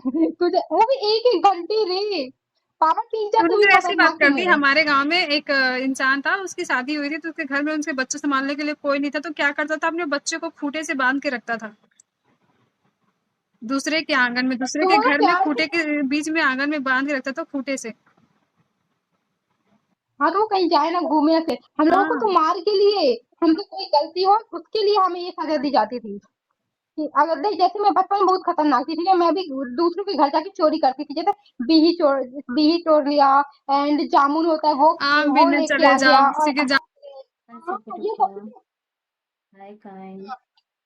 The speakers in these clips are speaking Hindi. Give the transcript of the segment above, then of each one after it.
तुझे वो भी एक एक घंटे रे। पापा टीचर तूने से भी तो ऐसी बात खतरनाक थे कर दी, मेरे। हमारे गांव में एक इंसान था, उसकी शादी हुई थी तो उसके घर में उनके बच्चे संभालने के लिए कोई नहीं था, तो क्या करता था, अपने बच्चे को खूंटे से बांध के रखता था दूसरे के आंगन में, दूसरे तो के वो ना घर में, प्यार से। खूंटे के बीच में आंगन में बांध के रखता था खूंटे से। हाँ तो वो कहीं जाए ना घूमे से, हम लोगों को तो हाँ। मार के लिए, हमसे कोई गलती हो उसके लिए हमें ये सजा दी जाती थी कि अगर देख, जैसे मैं बचपन में बहुत खतरनाक थी, ठीक है, मैं भी दूसरों के घर जाके चोरी करती थी, जैसे बिही चोर लिया, एंड जामुन होता है आम वो बीनने लेके चले आ गया, जाओ, और किसी के हाँ, ये सब।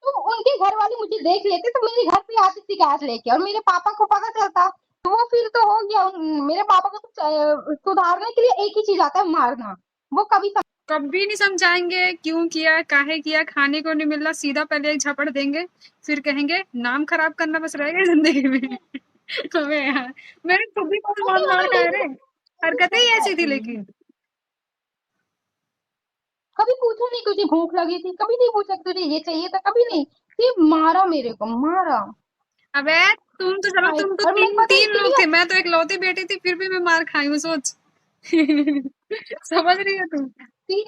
तो उनके घर वाले मुझे देख लेते तो मेरे घर पे आती शिकायत लेके, और मेरे पापा को पता चलता तो वो फिर तो हो गया। मेरे पापा को तो सुधारने के लिए एक ही चीज आता है, मारना। वो कभी कभी नहीं समझाएंगे क्यों किया, काहे किया, खाने को नहीं मिल रहा, सीधा पहले एक झपड़ देंगे, फिर कहेंगे नाम खराब करना बस रह गया जिंदगी में। अबे यार, मैंने खुद भी बहुत कभी मार हमें खाए नहीं रे, हरकतें ही ऐसी थी लेकिन। कभी पूछा नहीं तुझे भूख लगी थी, कभी नहीं पूछा कि तुझे ये चाहिए था, कभी नहीं। सिर्फ मारा, मेरे को मारा। अबे तुम तो चलो, भाई, तुम तो और मैं तीन पता है तीन इसके लोग लिए। थे, मैं तो इकलौती बेटी थी, फिर भी मैं मार खाई हूँ, सोच। समझ रही है तू? तीन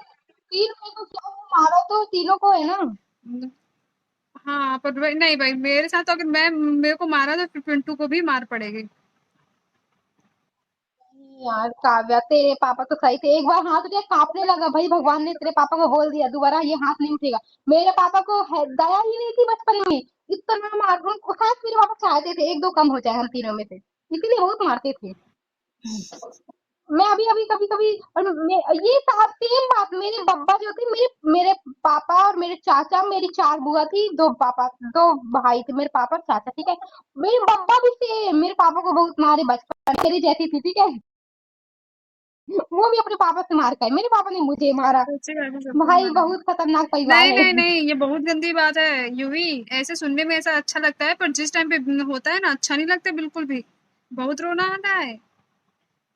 तीन में को क्या हुआ, मारा तो तीनों को है ना। हाँ पर भाई नहीं भाई, मेरे साथ तो अगर मैं मेरे को मारा तो फिर पिंटू को भी मार पड़ेगी। यार काव्या, तेरे पापा तो सही थे, एक बार हाथ उठे कांपने लगा, भाई भगवान ने तेरे पापा को बोल दिया दोबारा ये हाथ नहीं उठेगा। मेरे पापा को दया ही नहीं थी बचपन में, इतना मार उनको, खास मेरे पापा चाहते थे एक दो कम हो जाए हम तीनों में से, इसीलिए बहुत मारते थे। मैं अभी अभी कभी कभी, और ये साथ सेम बात, मेरे बब्बा जो थे, मेरे मेरे पापा और मेरे चाचा, मेरी चार बुआ थी, दो पापा, दो भाई थे, मेरे पापा और चाचा, ठीक है। मेरे बब्बा भी सेम मेरे पापा को बहुत मारे बचपन में, मेरी जैसी थी, ठीक है। वो भी अपने पापा से मार खाए, मेरे पापा ने मुझे मारा। सच्ची बात है, सबको भाई मारा। बहुत खतरनाक परिवार नहीं है। नहीं नहीं, ये बहुत गंदी बात है यूवी। ऐसे सुनने में ऐसा अच्छा लगता है, पर जिस टाइम पे होता है ना, अच्छा नहीं लगता बिल्कुल भी। बहुत रोना आता है।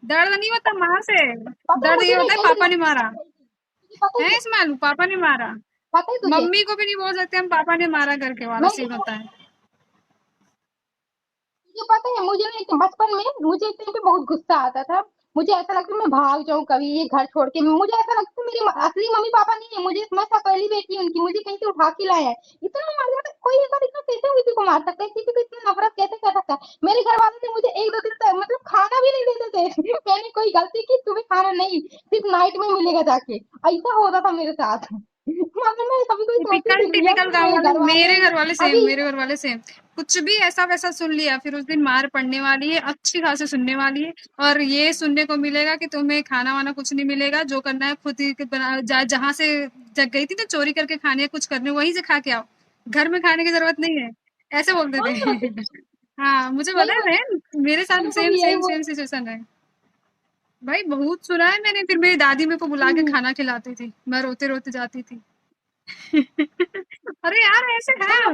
दर्द नहीं होता माँ से, पता है दर्द मुझे ये ना होता है एक पापा ने मारा। तुझे पता है है इस्माइल, पापा ने मारा। पता है तुझे, मम्मी को भी नहीं बोल सकते हम पापा ने मारा करके, वाला मैं सीन होता है। तुझे पता है मुझे ना एक बचपन में मुझे एक टाइम पे बहुत गुस्सा आता था। मुझे ऐसा लगता मैं भाग जाऊं कभी ये घर छोड़ के, मुझे ऐसा लगता मेरे असली मम्मी पापा नहीं है, मुझे, मैं सौतेली बेटी हूं उनकी, मुझे कहीं से उठा के लाया है। इतना मार, मतलब कोई इंसान इतना कैसे किसी को मार सकता है, किसी को इतनी नफरत कैसे कर सकता है। मेरे घर वालों ने मुझे एक दो दिन तक मतलब खाना भी नहीं देते थे। मैंने कोई गलती की, तुम्हें खाना नहीं, सिर्फ नाइट में मिलेगा जाके, ऐसा होता था मेरे साथ। मतलब मैं कभी कभी सोचती टिपिकल थी रियल टिपिकल में गाँव मेरे वाले, घर वाले मेरे हैं घर वाले सेम, अभी। मेरे घर वाले सेम। कुछ भी ऐसा वैसा सुन लिया, फिर उस दिन मार पड़ने वाली है, अच्छी खासी सुनने वाली है। और ये सुनने को मिलेगा कि तुम्हें खाना वाना कुछ नहीं मिलेगा, जो करना है खुद ही बना, जहाँ से जग गई थी ना चोरी करके खाने, कुछ करने वहीं से खा के आओ, घर में खाने की जरूरत नहीं है, ऐसे बोलते हाँ, थे। हाँ मुझे यही पता है बोलते बहन, मेरे थे, साथ मेरे को सेम भी यही सेम बोल। सेम सिचुएशन है। भाई बहुत सुना है मैंने, फिर मेरी दादी मेरे को बुला के खाना खिलाती थी, मैं रोते रोते जाती थी। अरे यार ऐसे हाँ, है।